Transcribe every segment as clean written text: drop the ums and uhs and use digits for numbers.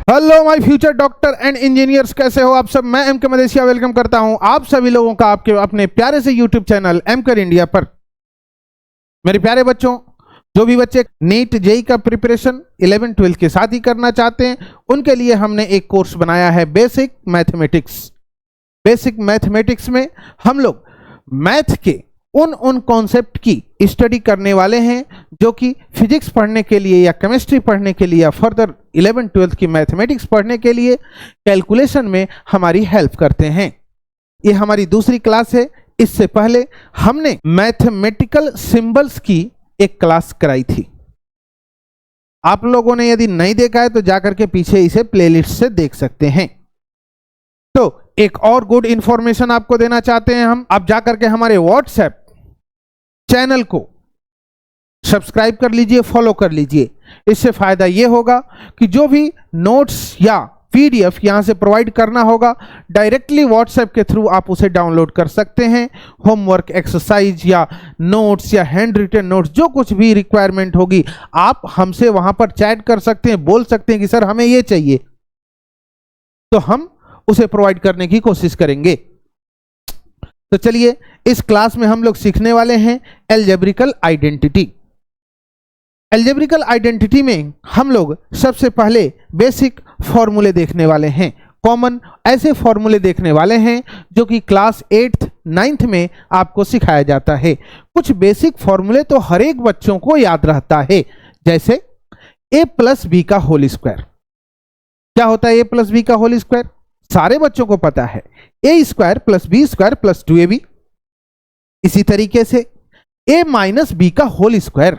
Hello my future doctor and engineers, कैसे हो आप सब। मैं एम के मदेशिया वेलकम करता हूं आप सभी लोगों का आपके अपने प्यारे से यूट्यूब चैनल एमकर इंडिया पर। मेरे प्यारे बच्चों, जो भी बच्चे नीट जेई का प्रिपरेशन 11-12 के साथ ही करना चाहते हैं, उनके लिए हमने एक कोर्स बनाया है बेसिक मैथमेटिक्स। बेसिक मैथमेटिक्स में हम लोग मैथ के उन कॉन्सेप्ट की स्टडी करने वाले हैं जो कि फिजिक्स पढ़ने के लिए या केमिस्ट्री पढ़ने के लिए या फर्दर 11-12 की मैथमेटिक्स पढ़ने के लिए कैलकुलेशन में हमारी हेल्प करते हैं। ये हमारी दूसरी क्लास है। इससे पहले हमने मैथमेटिकल सिंबल्स की एक क्लास कराई थी। आप लोगों ने यदि नहीं देखा है तो जाकर के पीछे इसे प्लेलिस्ट से देख सकते हैं। तो एक और गुड इंफॉर्मेशन आपको देना चाहते हैं हम। आप जाकर के हमारे व्हाट्सएप चैनल को सब्सक्राइब कर लीजिए, फॉलो कर लीजिए। इससे फायदा यह होगा कि जो भी नोट्स या पीडीएफ यहां से प्रोवाइड करना होगा, डायरेक्टली व्हाट्सएप के थ्रू आप उसे डाउनलोड कर सकते हैं। होमवर्क, एक्सरसाइज या नोट्स या हैंड रिटन नोट्स, जो कुछ भी रिक्वायरमेंट होगी, आप हमसे वहां पर चैट कर सकते हैं, बोल सकते हैं कि सर हमें ये चाहिए, तो हम उसे प्रोवाइड करने की कोशिश करेंगे। तो चलिए, इस क्लास में हम लोग सीखने वाले हैं एल्जेब्रिकल आइडेंटिटी। एल्जेब्रिकल आइडेंटिटी में हम लोग सबसे पहले बेसिक फॉर्मूले देखने वाले हैं। कॉमन ऐसे फॉर्मूले देखने वाले हैं जो कि क्लास 8th 9th में आपको सिखाया जाता है। कुछ बेसिक फॉर्मूले तो हर एक बच्चों को याद रहता है, जैसे a प्लस बी का होल स्क्वायर। क्या होता है a प्लस बी का होल स्क्वायर? सारे बच्चों को पता है, a square plus B square plus 2ab। इसी तरीके से a माइनस बी का होल स्क्वायर,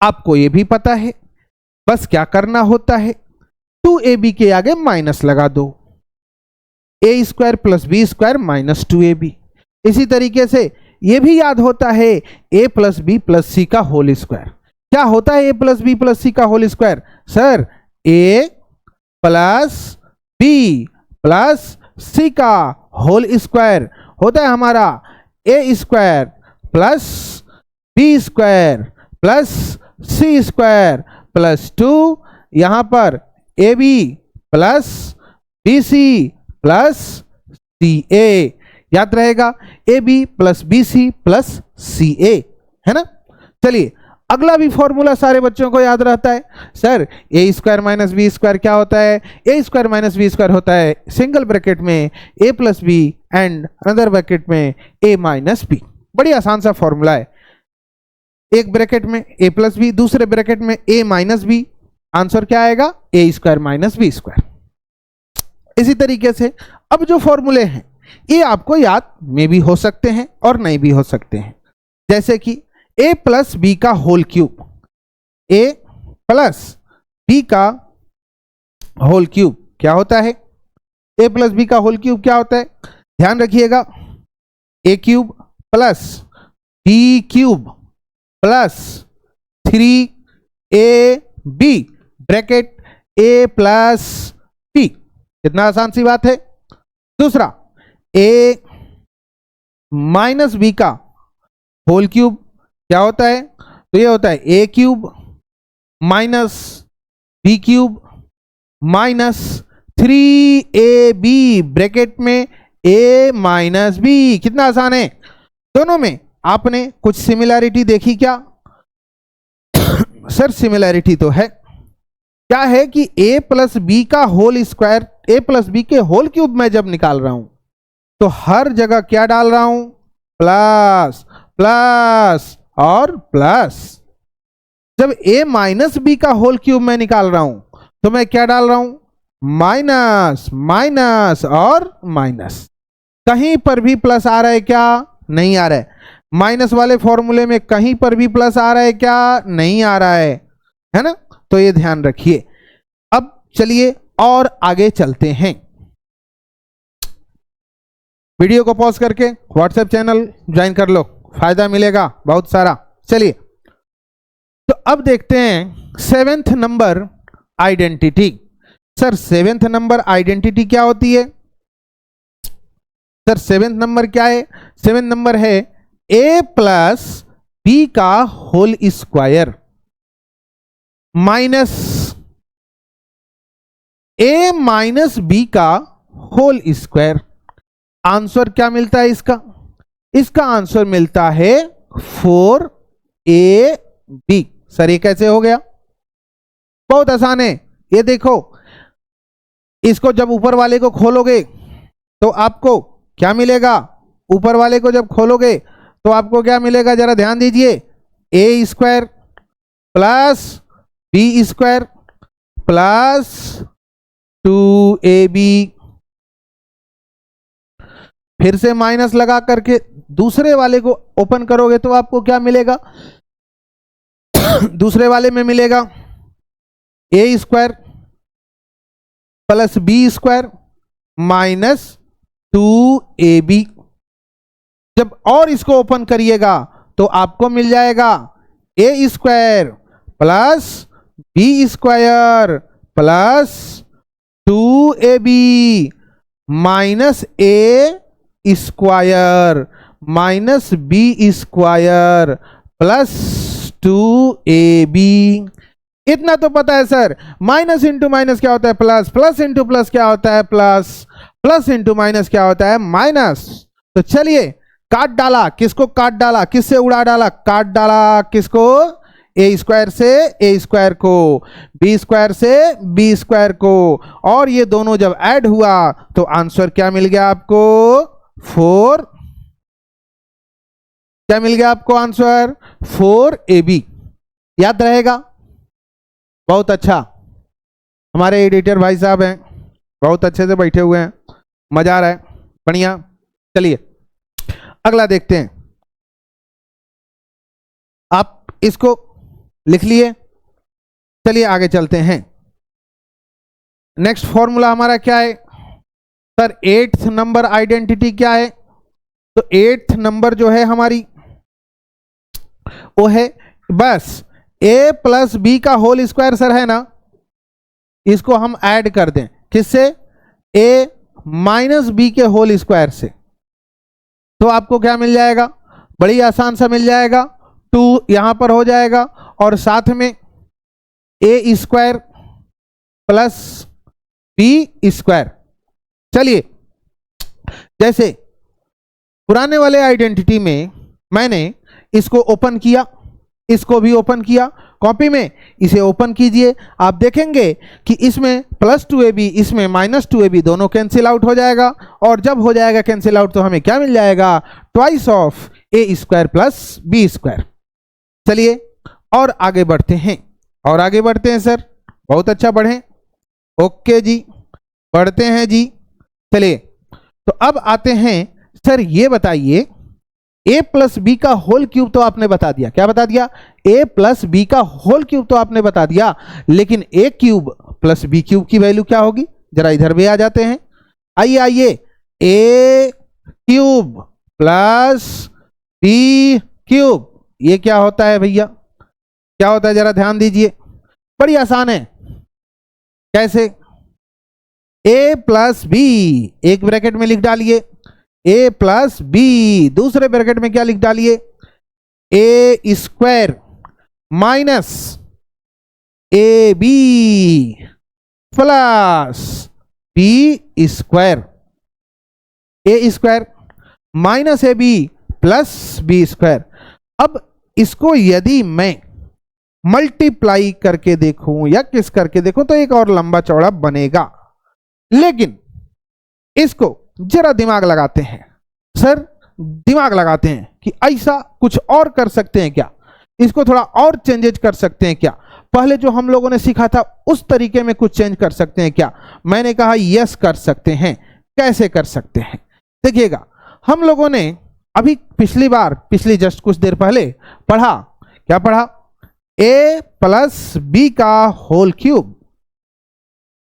आपको यह भी पता है। बस क्या करना होता है, 2ab के आगे माइनस लगा दो, a square plus B square minus 2ab। इसी तरीके से यह भी याद होता है a plus B plus C का होल स्क्वायर। क्या होता है a plus B plus C का whole square? Sir, a plus B plus C का होल स्क्वायर होता है हमारा a square plus B square plus C square plus 2, यहां पर A B plus B C plus C A. याद रहेगा, A B plus B C plus C A, है ना। चलिए, अगला भी फॉर्मूला सारे बच्चों को याद रहता है। Sir, A square minus B square क्या होता है? A square minus B square होता है सिंगल ब्रैकेट में A plus B and another bracket में ए माइनस बी। बड़ी आसान सा फॉर्मूला है। एक ब्रैकेट में ए प्लस बी, दूसरे ब्रैकेट में ए माइनस बी, आंसर क्या आएगा? ए स्क्वायर माइनस बी स्क्वायर। इसी तरीके से अब जो फॉर्मूले हैं ये आपको याद में भी हो सकते हैं और नहीं भी हो सकते हैं। जैसे कि ए प्लस बी का whole cube, A plus B का होल क्यूब क्या होता है? ए प्लस बी का होल क्यूब क्या होता है? ध्यान रखिएगा, A cube plus B cube plus 3ab bracket a plus b। कितना आसान सी बात है। दूसरा, a माइनस बी का होल क्यूब क्या होता है? तो ये होता है a cube minus B cube minus 3ab bracket में a माइनस बी। कितना आसान है। दोनों में आपने कुछ सिमिलैरिटी देखी क्या? सर, सिमिलैरिटी तो है। क्या है कि a प्लस बी का whole square, a plus B के होल क्यूब मैं जब निकाल रहा हूं तो हर जगह क्या डाल रहा हूं? प्लस प्लस और प्लस। जब a माइनस बी का होल क्यूब मैं निकाल रहा हूं तो मैं क्या डाल रहा हूं? माइनस माइनस और माइनस। कहीं पर भी प्लस आ रहा है क्या? नहीं आ रहा है। माइनस वाले फॉर्मूले में कहीं पर भी प्लस आ रहा है क्या? नहीं आ रहा है ना। तो ये ध्यान रखिए। अब चलिए और आगे चलते हैं। वीडियो को पॉज करके व्हाट्सएप चैनल ज्वाइन कर लो, फायदा मिलेगा बहुत सारा। चलिए, तो अब देखते हैं 7th number identity. Sir, 7th number identity क्या होती है? सर, 7th नंबर क्या है? 7th नंबर है a प्लस बी का होल स्क्वायर माइनस ए माइनस बी का होल स्क्वायर। आंसर क्या मिलता है इसका? इसका आंसर मिलता है 4ab। सर ये कैसे हो गया? बहुत आसान है, ये देखो, इसको जब ऊपर वाले को खोलोगे तो आपको क्या मिलेगा? ऊपर वाले को जब खोलोगे तो आपको क्या मिलेगा, जरा ध्यान दीजिए। A square plus B square plus 2ab, फिर से माइनस लगा करके दूसरे वाले को ओपन करोगे तो आपको क्या मिलेगा? दूसरे वाले में मिलेगा A square plus B square minus 2ab। जब और इसको ओपन करिएगा तो आपको मिल जाएगा A square plus B square plus 2ab minus A square minus B square plus 2ab। इतना तो पता है सर, माइनस इंटू माइनस क्या होता है प्लस, प्लस इंटू प्लस क्या होता है प्लस, प्लस इंटू माइनस क्या होता है माइनस। तो चलिए काट डाला, किसको काट डाला, किससे उड़ा डाला? काट डाला किसको? ए स्क्वायर से ए स्क्वायर को, बी स्क्वायर से बी स्क्वायर को, और ये दोनों जब ऐड हुआ तो आंसर क्या मिल गया आपको? 4। क्या मिल गया आपको आंसर? 4ab। याद रहेगा? बहुत अच्छा, हमारे एडिटर भाई साहब हैं, बहुत अच्छे से बैठे हुए हैं, मजा आ रहा है, बढ़िया। चलिए अगला देखते हैं। आप इसको लिख लिए, चलिए आगे चलते हैं। नेक्स्ट फॉर्मूला हमारा क्या है सर? 8th नंबर आइडेंटिटी क्या है? तो 8th नंबर जो है हमारी वो है बस ए प्लस बी का होल स्क्वायर सर, है ना? इसको हम ऐड कर दें किससे? ए माइनस बी के होल स्क्वायर से, तो आपको क्या मिल जाएगा? बड़ी आसान सा मिल जाएगा, 2 यहां पर हो जाएगा और साथ में ए स्क्वायर प्लस बी स्क्वायर। चलिए जैसे पुराने वाले आइडेंटिटी में मैंने इसको ओपन किया, इसको भी ओपन किया, कॉपी में इसे ओपन कीजिए, आप देखेंगे कि इसमें प्लस 2ab इसमें माइनस 2ab दोनों कैंसिल आउट हो जाएगा, और जब हो जाएगा कैंसिल आउट तो हमें क्या मिल जाएगा? Twice of A square plus B square. चलिए और आगे बढ़ते हैं, और आगे बढ़ते हैं सर, बहुत अच्छा बढ़ें, ओके जी, बढ़ते हैं जी। चलिए तो अब आते हैं सर, ये बताइए a प्लस बी का होल क्यूब तो आपने बता दिया, क्या बता दिया? a प्लस बी का होल क्यूब तो आपने बता दिया, लेकिन a cube plus B cube की वैल्यू क्या होगी? जरा इधर भी आ जाते हैं, आइए आइए, a cube plus B cube, ये क्या होता है भैया? क्या होता है जरा ध्यान दीजिए, बड़ी आसान है। कैसे? a प्लस बी एक ब्रैकेट में लिख डालिए, a प्लस बी दूसरे ब्रैकेट में क्या लिख डालिए? A square minus A B plus B square, A square minus A B plus B square. अब इसको यदि मैं मल्टीप्लाई करके देखूं या किस करके देखूं तो एक और लंबा चौड़ा बनेगा, लेकिन इसको जरा दिमाग लगाते हैं सर, दिमाग लगाते हैं कि ऐसा कुछ और कर सकते हैं क्या, इसको थोड़ा और चेंजेज कर सकते हैं क्या, पहले जो हम लोगों ने सीखा था उस तरीके में कुछ चेंज कर सकते हैं क्या? मैंने कहा यस कर सकते हैं। कैसे कर सकते हैं? देखिएगा, हम लोगों ने अभी पिछली जस्ट कुछ देर पहले पढ़ा, क्या पढ़ा? a प्लस बी का होल क्यूब,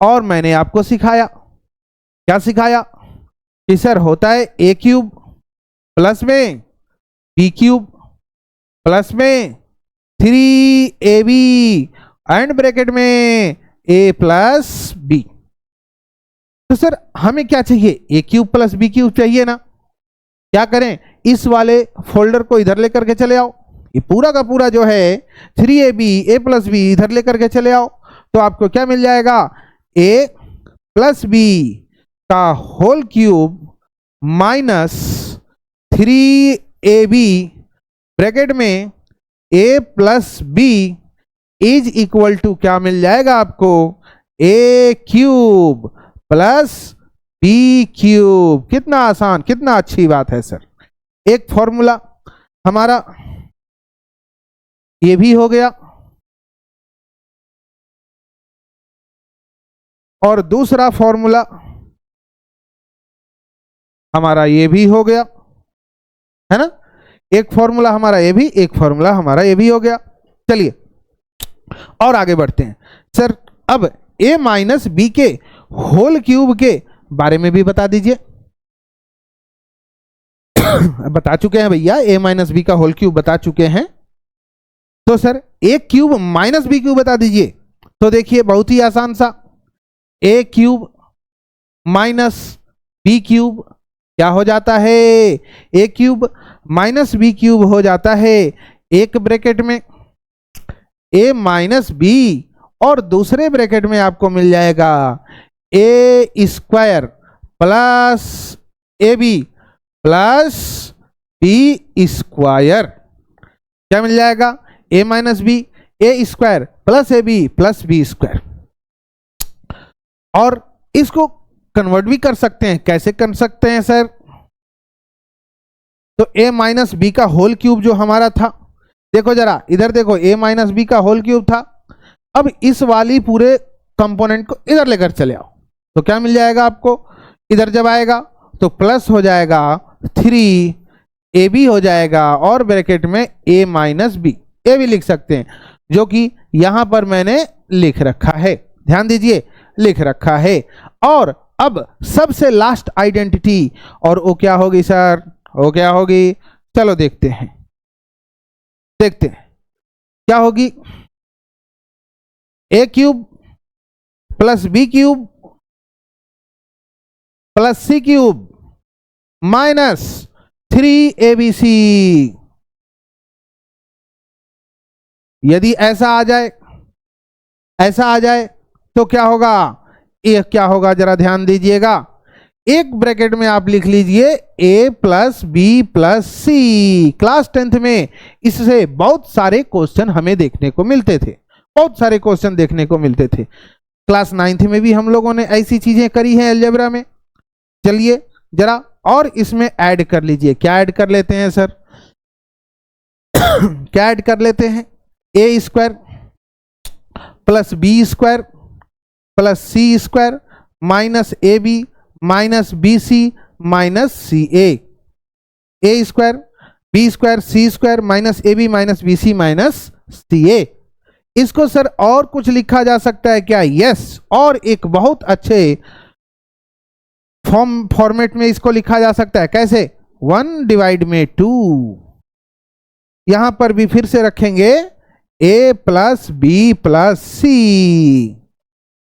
और मैंने आपको सिखाया, क्या सिखाया? कि सर होता है a क्यूब प्लस में b क्यूब प्लस में 3ab एंड ब्रैकेट में a प्लस b। तो सर हमें क्या चाहिए? a cube plus b cube चाहिए ना? क्या करें? इस वाले फोल्डर को इधर लेकर के चले आओ, ये पूरा का पूरा जो है 3ab a प्लस b इधर लेकर के चले आओ, तो आपको क्या मिल जाएगा? a प्लस बी का whole cube minus 3ab bracket में a plus B is equal to क्या मिल जाएगा आपको, a cube plus B cube. कितना आसान, कितना अच्छी बात है सर। एक फॉर्मूला हमारा ये भी हो गया और दूसरा फॉर्मूला हमारा ये भी हो गया, है ना। एक फॉर्मूला हमारा ये भी, एक फॉर्मूला हमारा ये भी हो गया। चलिए और आगे बढ़ते हैं सर। अब a माइनस बी के होल क्यूब के बारे में भी बता दीजिए। बता चुके हैं भैया, a माइनस बी का होल क्यूब बता चुके हैं। तो sir a cube minus B cube बता दीजिए। तो देखिए बहुत ही आसान सा, a cube minus B cube क्या हो जाता है, a cube minus B cube हो जाता है एक ब्रैकेट में a माइनस बी और दूसरे ब्रैकेट में आपको मिल जाएगा a square plus A B plus B square. क्या मिल जाएगा, a minus B, A square plus A B plus B square. और इसको कन्वर्ट भी कर सकते हैं। कैसे कर सकते हैं सर, तो a माइनस बी का होल क्यूब जो हमारा था, देखो जरा इधर देखो, a माइनस बी का होल क्यूब था। अब इस वाली पूरे कंपोनेंट को इधर लेकर चले आओ तो क्या मिल जाएगा आपको, इधर जब आएगा तो प्लस हो जाएगा 3ab हो जाएगा और ब्रैकेट में a माइनस बी, ए भी लिख सकते हैं जो कि यहां पर मैंने लिख रखा है, ध्यान दीजिए लिख रखा है। और अब सबसे लास्ट आइडेंटिटी, और वो क्या होगी सर, वो क्या होगी, चलो देखते हैं क्या होगी। a cube plus B cube plus C cube minus 3abc। यदि ऐसा आ जाए तो क्या होगा, ये क्या होगा जरा ध्यान दीजिएगा। एक ब्रैकेट में आप लिख लीजिए a plus B plus C. Class 10th में इससे बहुत सारे क्वेश्चन हमें देखने को मिलते थे, बहुत सारे क्वेश्चन देखने को मिलते थे। क्लास 9th में भी हम लोगों ने ऐसी चीजें करी हैं अलजेब्रा में। चलिए जरा और इसमें ऐड कर लीजिए। क्या ऐड कर लेते हैं सर, क्या ऐड कर लेते हैं, a square plus B square plus C square minus A B minus B C minus C A square B square C square minus A B minus B C minus C A. इसको sir और कुछ लिखा जा सकता है क्या, yes, और एक बहुत अच्छे फॉर्मेट में इसको लिखा जा सकता है। कैसे, 1 डिवाइड में 2। यहां पर भी फिर से रखेंगे a plus B plus C,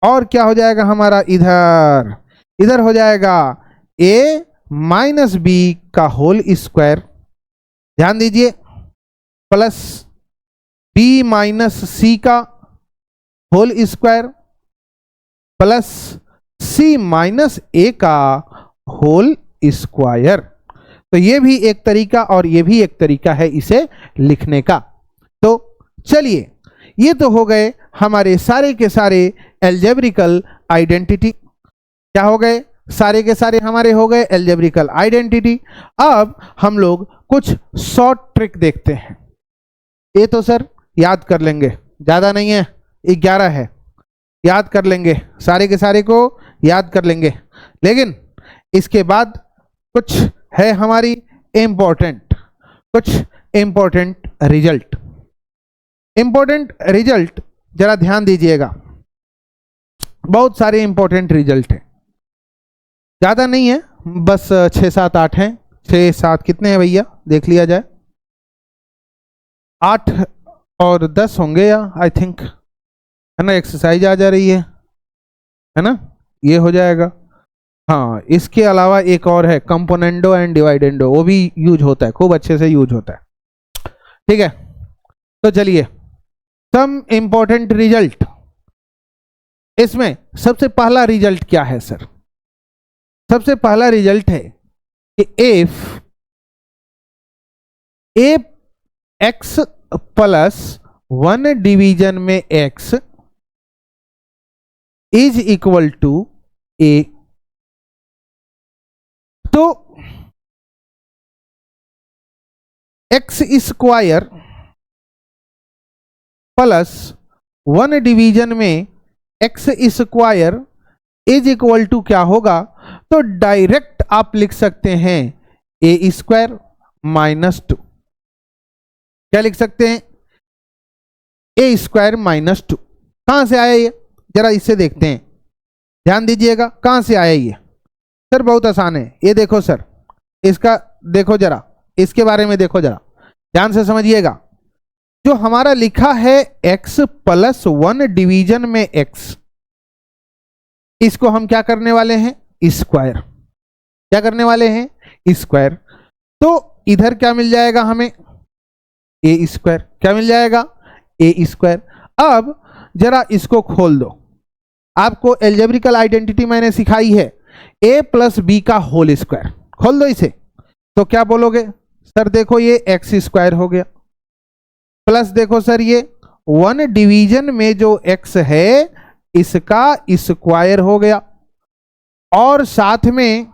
और क्या हो जाएगा हमारा, इधर हो जाएगा a माइनस बी का होल स्क्वायर, ध्यान दीजिए, प्लस b माइनस सी का whole square plus c minus a का होल स्क्वायर। तो ये भी एक तरीका और ये भी एक तरीका है इसे लिखने का। तो चलिए, ये तो हो गए हमारे सारे के सारे एल्जेब्रिकल आइडेंटिटी। क्या हो गए, सारे के सारे हमारे हो गए एल्जेब्रिकल आइडेंटिटी। अब हम लोग कुछ शॉर्ट ट्रिक देखते हैं। ये तो सर याद कर लेंगे, ज़्यादा नहीं है, 11 है, याद कर लेंगे, सारे के सारे को याद कर लेंगे। लेकिन इसके बाद कुछ है हमारी इम्पोर्टेंट, कुछ इम्पोर्टेंट रिजल्ट। इम्पोर्टेंट रिजल्ट जरा ध्यान दीजिएगा, बहुत सारे इंपॉर्टेंट रिजल्ट हैं, ज़्यादा नहीं है, बस 6 7 8 हैं। 6 7 कितने हैं भैया, देख लिया जाए, 8 और 10 होंगे या आई थिंक, है ना। एक्सरसाइज आ जा रही है ना, ये हो जाएगा। हाँ, इसके अलावा एक और है कंपोनेंडो एंड डिवाइडेंडो, वो भी यूज होता है, खूब अच्छे से यूज होता है। ठीक है, तो चलिए, सम इंपॉर्टेंट रिजल्ट। इसमें सबसे पहला रिजल्ट क्या है सर? सबसे पहला रिजल्ट है कि if A X plus 1 division में x is equal to A, तो एक्स स्क्वायर प्लस 1 डिवीजन में X square is equal to क्या होगा? तो डायरेक्ट आप लिख सकते हैं ए स्क्वायर माइनस 2। क्या लिख सकते हैं? ए स्क्वायर माइनस 2। कहां से आया ये? जरा इसे देखते हैं, ध्यान दीजिएगा कहां से आया ये। सर बहुत आसान है, ये देखो सर, इसका देखो जरा, इसके बारे में देखो जरा, ध्यान से समझिएगा। जो हमारा लिखा है x प्लस 1 डिवीजन में x, इसको हम क्या करने वाले हैं? स्क्वायर। क्या करने वाले हैं? स्क्वायर। तो इधर क्या मिल जाएगा हमें? ए स्क्वायर। क्या मिल जाएगा? A square. अब जरा इसको खोल दो, आपको एल्जेब्रिकल आइडेंटिटी मैंने सिखाई है, a प्लस बी का होल स्क्वायर। खोल दो इसे, तो क्या बोलोगे? सर देखो ये एक्स स्क्वायर हो गया, प्लस देखो सर ये 1 डिवीजन में जो x है इसका स्क्वायर हो गया, और साथ में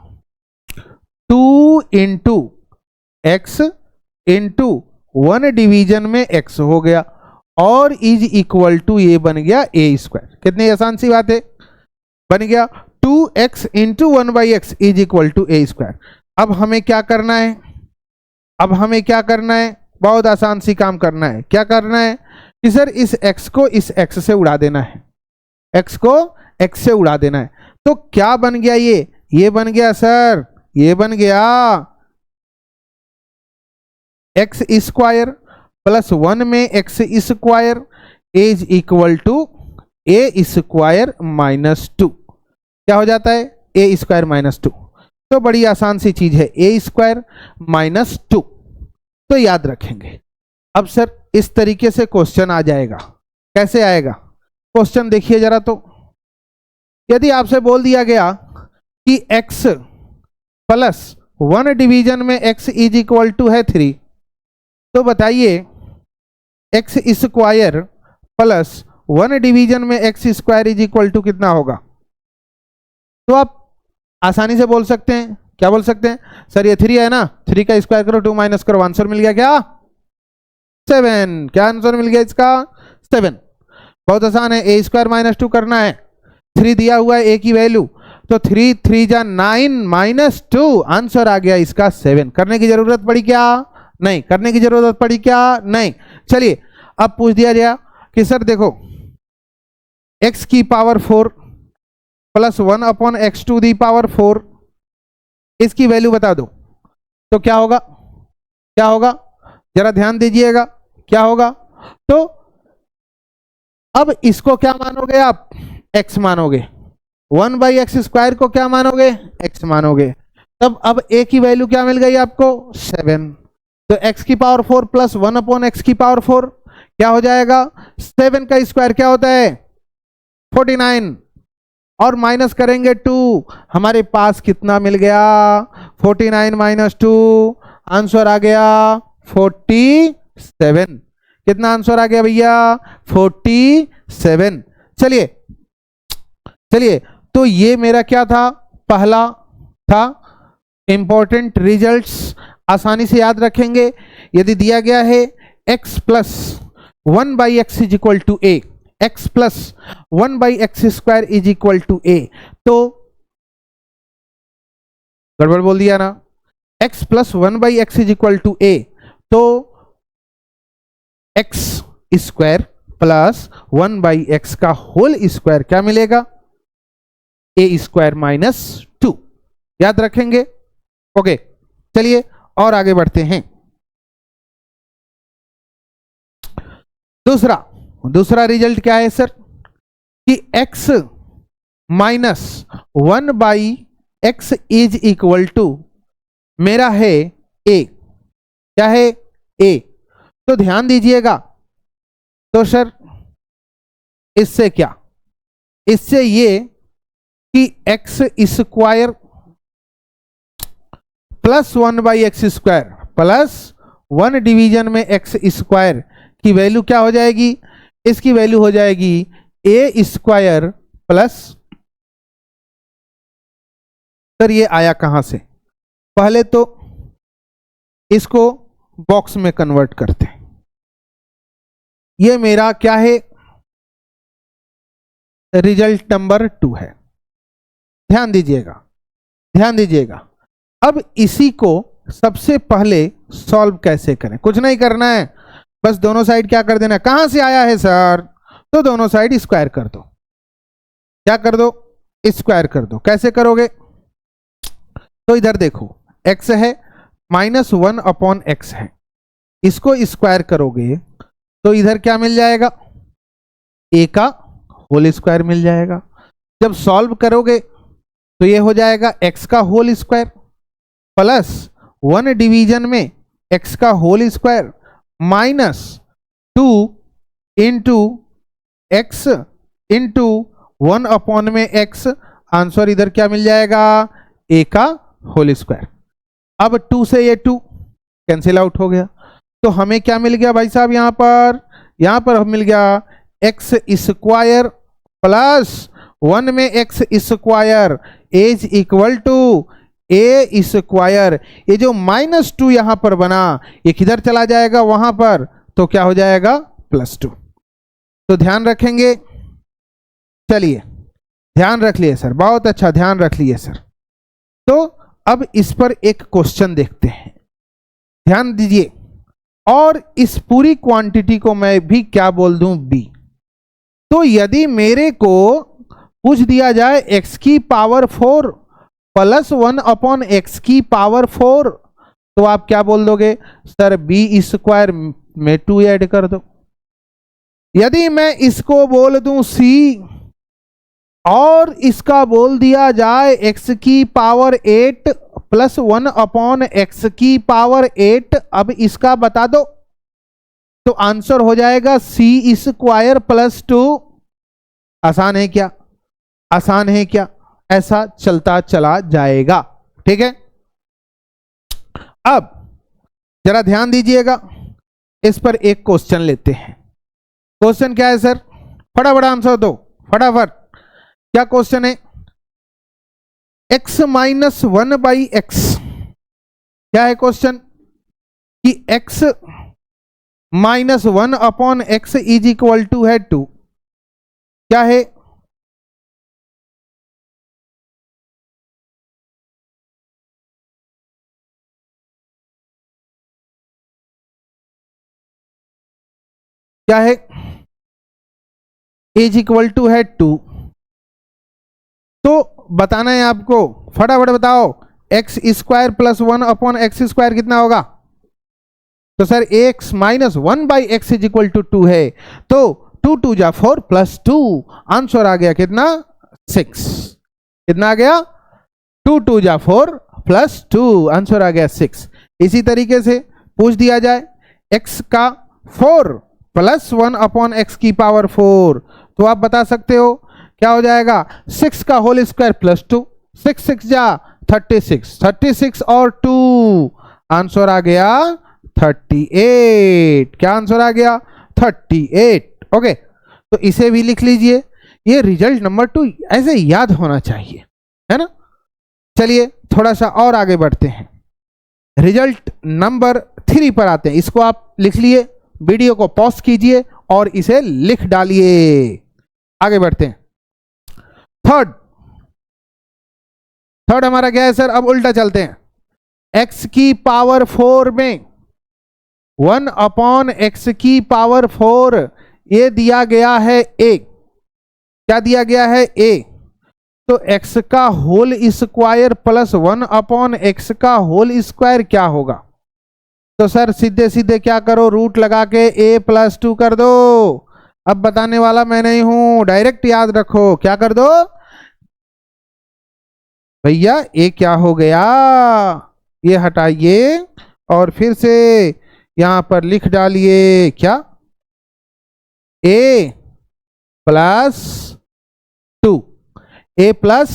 2 इंटू एक्स इंटू 1 डिवीजन में x हो गया, और इज इक्वल टू ये बन गया ए स्क्वायर। कितनी आसान सी बात है, बन गया 2x into 1/x is equal to A square. अब हमें क्या करना है? अब हमें क्या करना है? बहुत आसान सी काम करना है। क्या करना है कि सर इस x को इस x से उड़ा देना है, x को x से उड़ा देना है। तो क्या बन गया ये बन गया सर, ये बन गया एक्स स्क्वायर प्लस 1 में X square is equal to A square minus 2। क्या हो जाता है? A square minus 2। तो बड़ी आसान सी चीज है, ए स्क्वायर माइनस 2। तो याद रखेंगे। अब सर इस तरीके से क्वेश्चन आ जाएगा। कैसे आएगा क्वेश्चन? देखिए जरा, तो यदि आपसे बोल दिया गया कि x प्लस 1 डिवीजन में x इज इक्वल टू है 3, तो बताइए एक्स स्क्वायर प्लस 1 डिवीजन में X square is equal to कितना होगा? तो आप आसानी से बोल सकते हैं, क्या बोल सकते हैं? सर ये 3 है ना, 3 का स्क्वायर करो, 2 माइनस करो, आंसर मिल गया क्या? 7। क्या आंसर मिल गया इसका? 7। बहुत आसान है, ए स्क्वायर माइनस 2 करना है। 3 दिया हुआ है ए की वैल्यू, तो 3 3 जा 9 माइनस 2, आंसर आ गया इसका 7। करने की जरूरत पड़ी क्या? नहीं। करने की जरूरत पड़ी क्या? नहीं। चलिए अब पूछ दिया गया कि सर देखो x की power 4 plus 1 upon X to the power 4, इसकी वैल्यू बता दो, तो क्या होगा? क्या होगा? जरा ध्यान दीजिएगा, क्या होगा? तो अब इसको क्या मानोगे आप? x मानोगे। 1/x स्क्वायर को क्या मानोगे? x मानोगे। तब अब a की वैल्यू क्या मिल गई आपको? 7। तो x की पावर 4 प्लस 1 अपॉन एक्स की पावर 4 क्या हो जाएगा? 7 का स्क्वायर क्या होता है? 49, और माइनस करेंगे 2, हमारे पास कितना मिल गया? 49 माइनस 2, आंसर आ गया 47। कितना आंसर आ गया भैया? 47। चलिए चलिए, तो ये मेरा क्या था? पहला था इंपॉर्टेंट रिजल्ट्स। आसानी से याद रखेंगे। यदि दिया गया है x plus 1/x is equal to A, x plus 1/x square is equal to A, तो गड़बड़ बोल दिया ना, x plus 1/x is equal to A, तो x स्क्वायर प्लस 1/x का होल स्क्वायर क्या मिलेगा? A square minus 2। याद रखेंगे। ओके, चलिए और आगे बढ़ते हैं। दूसरा रिजल्ट क्या है सर? कि x minus 1/x is equal to मेरा है a। क्या है? a। तो ध्यान दीजिएगा, तो सर इससे क्या? इससे ये कि x square plus 1/x² plus 1 division में एक्स स्क्वायर की वैल्यू क्या हो जाएगी? इसकी वैल्यू हो जाएगी ए स्क्वायर प्लस, सर ये आया कहां से? पहले तो इसको बॉक्स में कन्वर्ट करते हैं। ये मेरा क्या है? रिजल्ट नंबर 2 है। ध्यान दीजिएगा, ध्यान दीजिएगा। अब इसी को सबसे पहले सॉल्व कैसे करें? कुछ नहीं करना है, बस दोनों साइड क्या कर देना है? कहां से आया है सर? तो दोनों साइड स्क्वायर कर दो। क्या कर दो? स्क्वायर कर दो। कैसे करोगे? तो इधर देखो, x है -1/x है, इसको स्क्वायर करोगे तो इधर क्या मिल जाएगा? a का होल स्क्वायर मिल जाएगा। जब सॉल्व करोगे तो ये हो जाएगा x का होल स्क्वायर प्लस 1 डिवीजन में x का whole square -2 into x into 1/, में x। आंसर इधर क्या मिल जाएगा? a का होल स्क्वायर। अब 2 से ये 2 कैंसिल आउट हो गया, तो हमें क्या मिल गया भाई साहब? यहां पर मिल गया एक्स स्क्वायर प्लस 1 में X square is equal to A square. ये जो -2 यहां पर बना, ये किधर चला जाएगा? वहां पर, तो क्या हो जाएगा? +2। तो ध्यान रखेंगे। चलिए, ध्यान रख लिए सर, बहुत अच्छा, ध्यान रख लिए सर। तो अब इस पर एक क्वेश्चन देखते हैं, ध्यान दीजिए। और इस पूरी क्वांटिटी को मैं भी क्या बोल दूं? b। तो यदि मेरे को पूछ दिया जाए x की पावर 4 प्लस 1/x की पावर 4, तो आप क्या बोल दोगे? सर b स्क्वायर में 2 ऐड कर दो। यदि मैं इसको बोल दूं c और इसका बोल दिया जाए x की पावर 8 प्लस 1/x की पावर 8, अब इसका बता दो, तो आंसर हो जाएगा c स्क्वायर प्लस 2। आसान है क्या? आसान है क्या? ऐसा चलता चला जाएगा, ठीक है। अब जरा ध्यान दीजिएगा, इस पर एक क्वेश्चन लेते हैं। क्वेश्चन क्या है सर? फटाफट आंसर दो, फटाफट। क्या क्वेश्चन है? x -1/x। क्या है क्वेश्चन? कि x -1/x is equal to है 2। क्या है? क्या है? इज इक्वल टू है 2। तो बताना है आपको, फटाफट बताओ। एक्स स्क्वायर प्लस 1/x² कितना होगा? तो sir x -1/x is equal to 2 है, तो 2 2 जा 4 प्लस 2, आंसर आ गया कितना? 6। कितना आ गया? 2 2 जा 4 प्लस 2, आंसर आ गया 6। इसी तरीके से पूछ दिया जाए x का 4 प्लस 1/x की पावर 4, तो आप बता सकते हो क्या हो जाएगा? 6 का होल स्क्वायर प्लस 2, 6 6 जा 36, 36 और 2, आंसर आ गया 38। क्या आंसर आ गया? 38। ओके, तो इसे भी लिख लीजिए। ये रिजल्ट नंबर 2 ऐसे याद होना चाहिए, है ना। चलिए थोड़ा सा और आगे बढ़ते हैं, रिजल्ट नंबर 3 पर आते हैं। इसको आप लिख लिए, वीडियो को पॉज कीजिए और इसे लिख डालिए। आगे बढ़ते हैं। थर्ड हमारा क्या है सर? अब उल्टा चलते हैं। x की पावर 4 में 1/x की पावर 4 ये दिया गया है a। क्या दिया गया है? a। तो x का होल स्क्वायर प्लस 1/x का होल स्क्वायर क्या होगा? तो सर सीधे सीधे क्या करो, रूट लगा के a + 2 कर दो। अब बताने वाला मैं नहीं हूं, डायरेक्ट याद रखो। क्या कर दो भैया? a क्या हो गया? ये हटाइए और फिर से यहां पर लिख डालिए। क्या? a + 2 a plus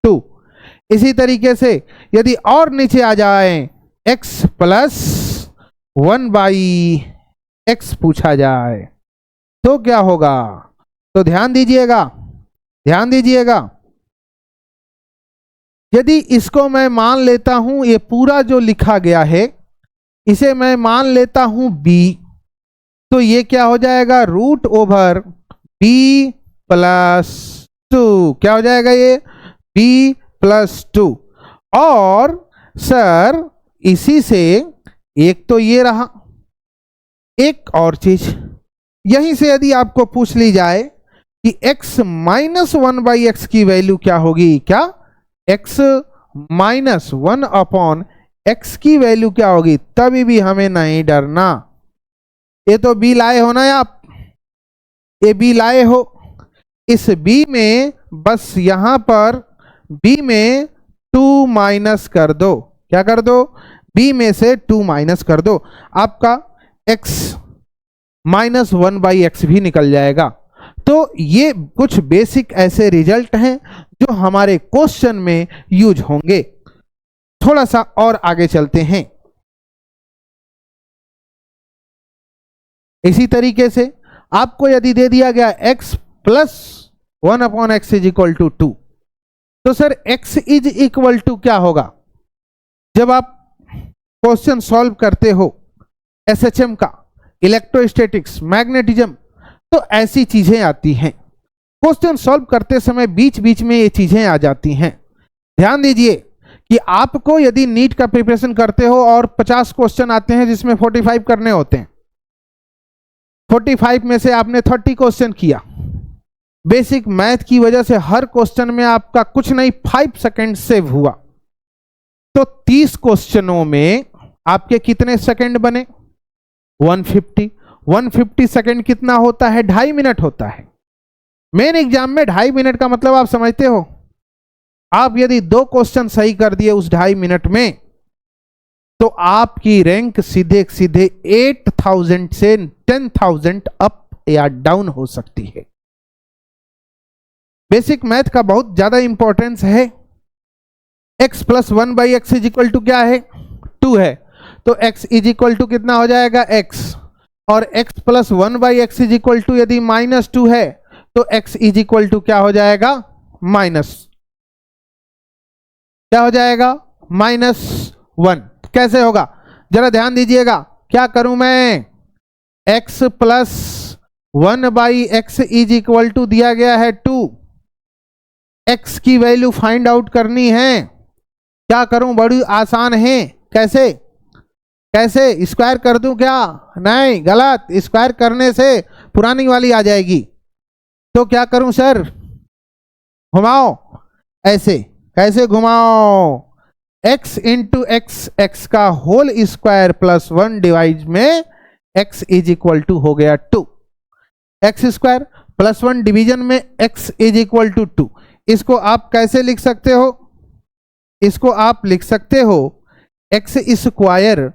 2। इसी तरीके से यदि और नीचे आ जाए x प्लस 1 बाई x पूछा जाए तो क्या होगा? तो ध्यान दीजिएगा, ध्यान दीजिएगा। यदि इसको मैं मान लेता हूं, ये पूरा जो लिखा गया है इसे मैं मान लेता हूं b, तो ये क्या हो जाएगा? Root over b plus 2। क्या हो जाएगा ये? b plus 2। और सर इसी से एक तो ये रहा, एक और चीज यहीं से यदि आपको पूछ ली जाए कि x माइनस 1 बाई एक्स की वैल्यू क्या होगी, क्या x माइनस 1 अपॉन x की वैल्यू क्या होगी, तभी भी हमें नहीं डरना। ये तो b लाए हो ना आप, ये b लाए हो, इस b में बस यहां पर b में 2 माइनस कर दो। क्या कर दो? b में से 2 माइनस कर दो, आपका x माइनस 1 बाई एक्स भी निकल जाएगा। तो ये कुछ बेसिक ऐसे रिजल्ट हैं जो हमारे क्वेश्चन में यूज होंगे। थोड़ा सा और आगे चलते हैं। इसी तरीके से आपको यदि दे दिया गया x plus 1 upon X is equal to 2, तो sir x is equal to क्या होगा? जब आप क्वेश्चन सॉल्व करते हो एसएचएम का, इलेक्ट्रोस्टैटिक्स, मैग्नेटिज्म, तो ऐसी चीजें आती हैं। क्वेश्चन सॉल्व करते समय बीच बीच में ये चीजें आ जाती हैं। ध्यान दीजिए कि आपको यदि नीट का प्रिपरेशन करते हो और 50 क्वेश्चन आते हैं जिसमें 45 करने होते हैं, 45 में से आपने 30 क्वेश्चन किया, बेसिक मैथ की वजह से हर क्वेश्चन में आपका कुछ नहीं 5 सेकंड सेव हुआ, तो 30 क्वेश्चनों में आपके कितने सेकंड बने? 150। 150 सेकंड कितना होता है? 2.5 मिनट होता है। मेन एग्जाम में 2.5 मिनट का मतलब आप समझते हो? आप यदि 2 क्वेश्चन सही कर दिए उस 2.5 मिनट में, तो आपकी रैंक सीधे सीधे 8000 से 10,000 अप या डाउन हो सकती है। बेसिक मैथ का बहुत ज्यादा इंपॉर्टेंस है। x plus 1 by X is equal to क्या है? 2 है, तो x इज इक्वल टू कितना हो जाएगा? x। और x plus 1 by X is equal to यदि माइनस 2 है, तो x इज इक्वल टू क्या हो जाएगा? माइनस, क्या हो जाएगा? -1। कैसे होगा जरा ध्यान दीजिएगा। क्या करूं मैं? x plus 1 by X is equal to दिया गया है 2, x की वैल्यू फाइंड आउट करनी है। क्या करूं? बड़ी आसान है। कैसे? कैसे? स्क्वायर कर दूं क्या? नहीं, गलत। स्क्वायर करने से पुरानी वाली आ जाएगी। तो क्या करूं सर? घुमाओ ऐसे। कैसे घुमाओ? x इंटू एक्स, एक्स का होल स्क्वायर प्लस 1 डिवाइड में x इज इक्वल टू हो गया 2। एक्स स्क्वायर प्लस 1 डिवीजन में x इज इक्वल टू 2। इसको आप कैसे लिख सकते हो? इसको आप लिख सकते हो x square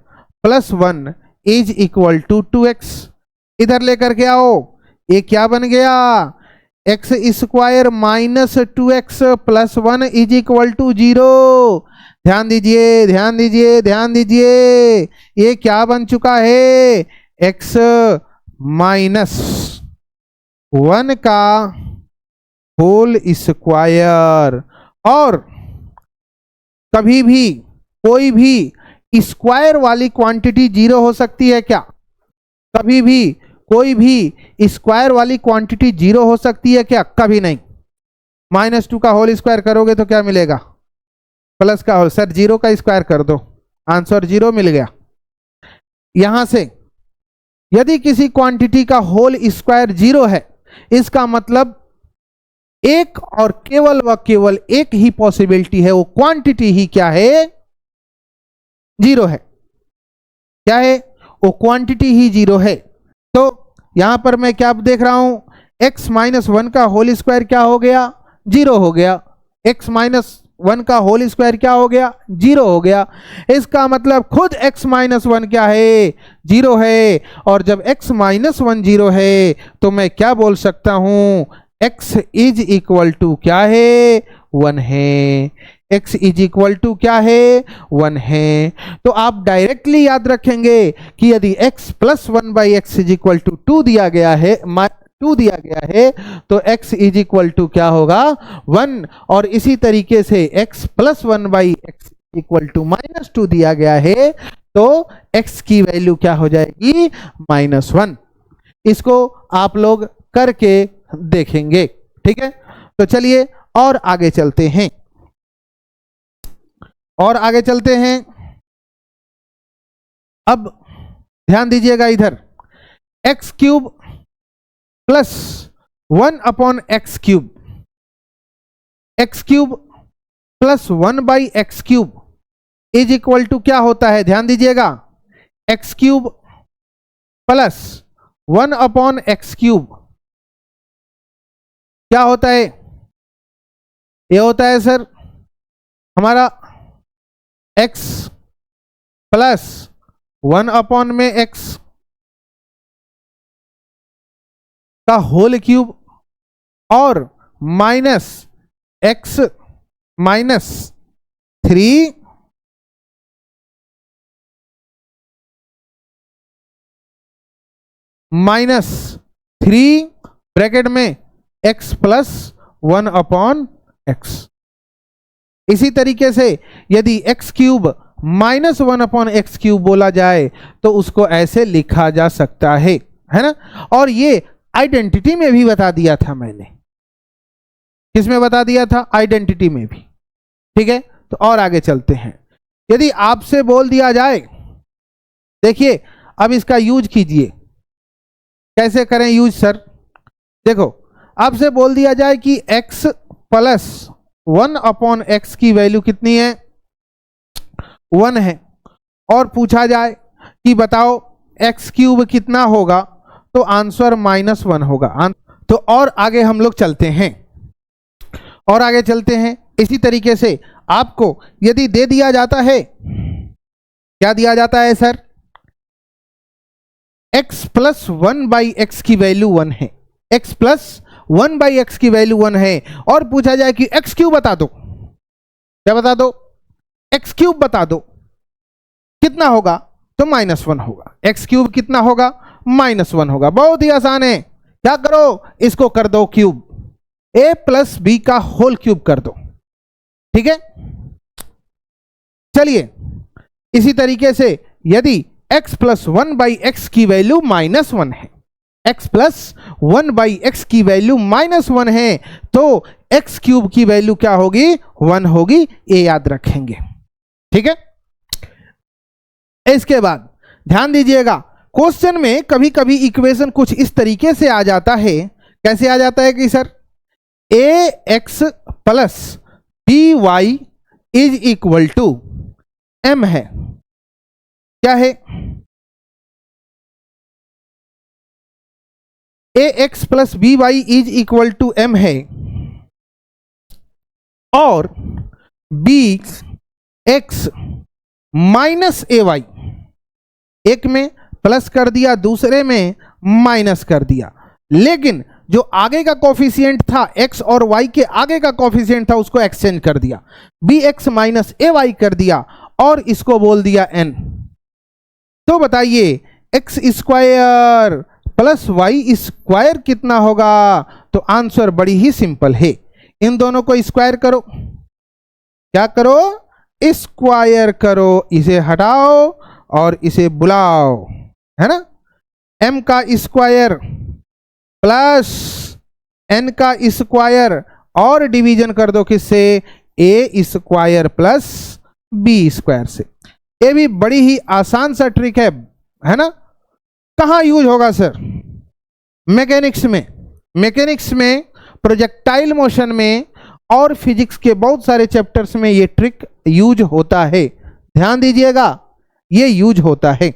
plus 1 is equal to 2x। इधर लेकर के आओ, ये क्या बन गया? x square minus 2x plus 1 is equal to 0। ध्यान दीजिए, ध्यान दीजिए, ध्यान दीजिए, ये क्या बन चुका है? x माइनस 1 का होल स्क्वायर। और कभी भी कोई भी स्क्वायर वाली क्वांटिटी 0 हो सकती है क्या? कभी भी कोई भी स्क्वायर वाली क्वांटिटी 0 हो सकती है क्या? कभी नहीं। -2 का होल स्क्वायर करोगे तो क्या मिलेगा? प्लस का होल। सर 0 का स्क्वायर कर दो, आंसर 0 मिल गया। यहां से यदि किसी क्वांटिटी का होल स्क्वायर 0 है, इसका मतलब एक और केवल व केवल एक ही पॉसिबिलिटी है, वो क्वांटिटी ही क्या है? 0 है। क्या है? वो क्वांटिटी ही 0 है। तो यहां पर मैं क्या देख रहा हूं? x माइनस 1 का होल स्क्वायर क्या हो गया? 0 हो गया। x माइनस 1 का होल स्क्वायर क्या हो गया? 0 हो गया। इसका मतलब खुद x माइनस 1 क्या है? 0 है। और जब x माइनस 1 0 है, तो मैं क्या बोल सकता हूं? x इज इक्वल टू क्या है, 1 है। x इज इक्वल टू क्या है, 1 है। तो आप डायरेक्टली याद रखेंगे कि यदि x plus 1 by X is equal to 2 दिया गया है, 2 दिया गया है, तो x इज इक्वल टू क्या होगा, 1। और इसी तरीके से x plus 1 by X equal to -2 दिया गया है, तो x की वैल्यू क्या हो जाएगी, -1। इसको आप लोग करके देखेंगे, ठीक है। तो चलिए और आगे चलते हैं, और आगे चलते हैं। अब ध्यान दीजिएगा इधर, X cube plus 1 upon X cube, X cube plus 1 by X cube is equal to क्या होता है, ध्यान दीजिएगा, X cube plus 1 upon X cube क्या होता है, ये होता है सर हमारा x प्लस 1 अपॉन में x का होल क्यूब और minus x minus 3 minus 3 bracket में x प्लस 1 अपॉन x। इसी तरीके से यदि x cube minus 1 upon X cube बोला जाए तो उसको ऐसे लिखा जा सकता है ना। और ये आइडेंटिटी में भी बता दिया था मैंने, किसमें बता दिया था, आइडेंटिटी में भी, ठीक है। तो और आगे चलते हैं, यदि आपसे बोल दिया जाए, देखिए अब इसका यूज कीजिए, कैसे करें यूज सर, देखो आपसे बोल दिया जाए कि x प्लस 1 अपॉन एक्स की वैल्यू कितनी है, 1 है, और पूछा जाए कि बताओ एक्स क्यूब कितना होगा, तो आंसर -1 होगा। तो और आगे हम लोग चलते हैं, और आगे चलते हैं। इसी तरीके से आपको यदि दे दिया जाता है, क्या दिया जाता है sir, x plus 1 by x की वैल्यू 1 है, x प्लस 1 बाई एक्स की वैल्यू 1 है, और पूछा जाए कि x क्यूब बता दो, क्या बता दो, x क्यूब बता दो कितना होगा, तो -1 होगा। x क्यूब कितना होगा, -1 होगा। बहुत ही आसान है, क्या करो, इसको कर दो क्यूब, a प्लस बी का होल क्यूब कर दो, ठीक है। चलिए इसी तरीके से यदि x प्लस 1 बाई एक्स की वैल्यू -1 है, x प्लस 1 बाई एक्स की वैल्यू -1 है, तो x क्यूब की वैल्यू क्या होगी, 1 होगी, ये याद रखेंगे, ठीक है। इसके बाद ध्यान दीजिएगा, क्वेश्चन में कभी कभी इक्वेशन कुछ इस तरीके से आ जाता है, कैसे आ जाता है कि sir ax plus by is equal to m है, क्या है, ax plus by is equal to m है, और bx माइनस ay, एक में प्लस कर दिया, दूसरे में माइनस कर दिया, लेकिन जो आगे का कोफिशिएंट था, x और y के आगे का कोफिशिएंट था, उसको एक्सचेंज कर दिया, bx माइनस ay कर दिया, और इसको बोल दिया n। तो बताइए x square plus y square कितना होगा, तो आंसर बड़ी ही सिंपल है, इन दोनों को स्क्वायर करो, क्या करो, स्क्वायर करो, इसे हटाओ और इसे बुलाओ, है ना, m का स्क्वायर प्लस n का स्क्वायर, और डिवीजन कर दो किससे, a square plus b square से। ये भी बड़ी ही आसान सा ट्रिक है ना। कहाँ यूज होगा सर, मैकेनिक्स में, मैकेनिक्स में, प्रोजेक्टाइल मोशन में, और फिजिक्स के बहुत सारे चैप्टर्स में ये ट्रिक यूज होता है, ध्यान दीजिएगा, ये यूज होता है।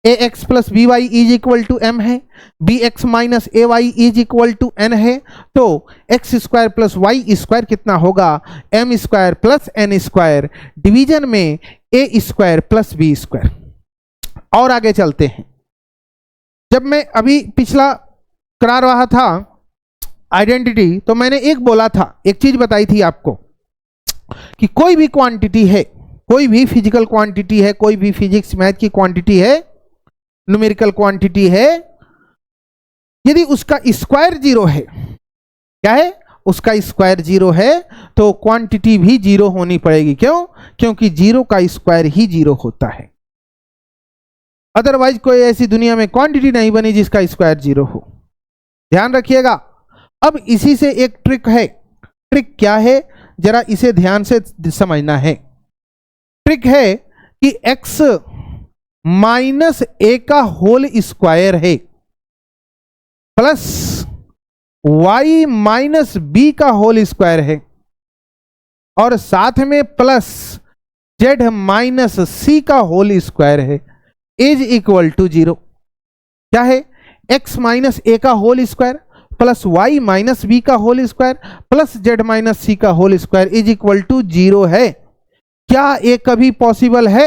ax plus B Y is equal to m है, bx minus A Y is equal to n है, तो x square plus Y square कितना होगा, m square plus n square, division में a square plus B square. और आगे चलते हैं, जब मैं अभी पिछला करा रहा था आइडेंटिटी, तो मैंने एक बोला था, एक चीज बताई थी आपको कि कोई भी क्वांटिटी है, कोई भी फिजिकल क्वांटिटी है, कोई भी फिजिक्स मैथ की क्वांटिटी है, न्यूमेरिकल क्वांटिटी है, यदि उसका स्क्वायर जीरो है, क्या है, उसका स्क्वायर जीरो है, तो क्वांटिटी भी जीरो होनी पड़ेगी। क्यों? क्योंकि जीरो का स्क्वायर ही जीरो होता है। अदरवाइज कोई ऐसी दुनिया में क्वांटिटी नहीं बनी जिसका स्क्वायर जीरो हो। ध्यान रखिएगा। अब इसी से एक ट्रिक है। ट्रिक क्या है, जरा इसे ध्यान से समझना है। ट्रिक है कि x माइनस ए का होल स्क्वायर है प्लस y माइनस बी का होल स्क्वायर है और साथ में प्लस z माइनस सी का होल स्क्वायर है इज इक्वल टू जीरो। क्या है? x माइनस ए का whole square plus y minus B का whole square plus z minus C का whole square is equal to zero है। क्या ये कभी पॉसिबल है?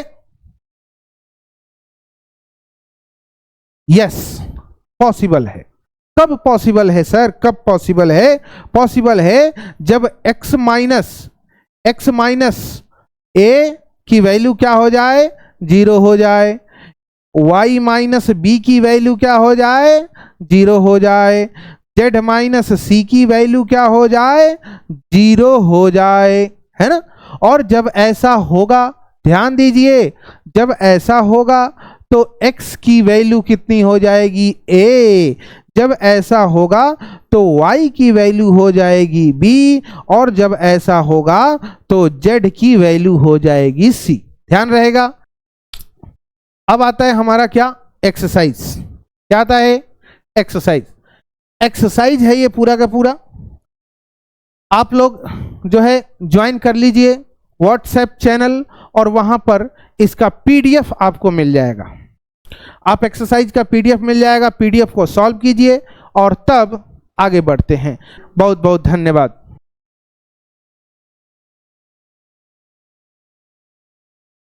यस, पॉसिबल है। कब पॉसिबल है सर? कब पॉसिबल है? पॉसिबल है जब x माइनस ए की वैल्यू क्या हो जाए? जीरो हो जाए, y माइनस बी की वैल्यू क्या हो जाए? जीरो हो जाए, z माइनस सी की वैल्यू क्या हो जाए? जीरो हो जाए, है ना। और जब ऐसा होगा, ध्यान दीजिए, जब ऐसा होगा तो x की वैल्यू कितनी हो जाएगी? a। जब ऐसा होगा तो y की वैल्यू हो जाएगी b, और जब ऐसा होगा तो z की वैल्यू हो जाएगी c। ध्यान रहेगा। अब आता है हमारा क्या? एक्सरसाइज। क्या आता है? एक्सरसाइज। एक्सरसाइज है ये पूरा का पूरा। आप लोग जो है ज्वाइन कर लीजिए व्हाट्सएप चैनल, और वहां पर इसका पीडीएफ आपको मिल जाएगा। आप एक्सरसाइज का पीडीएफ मिल जाएगा, पीडीएफ को सॉल्व कीजिए और तब आगे बढ़ते हैं। बहुत बहुत धन्यवाद।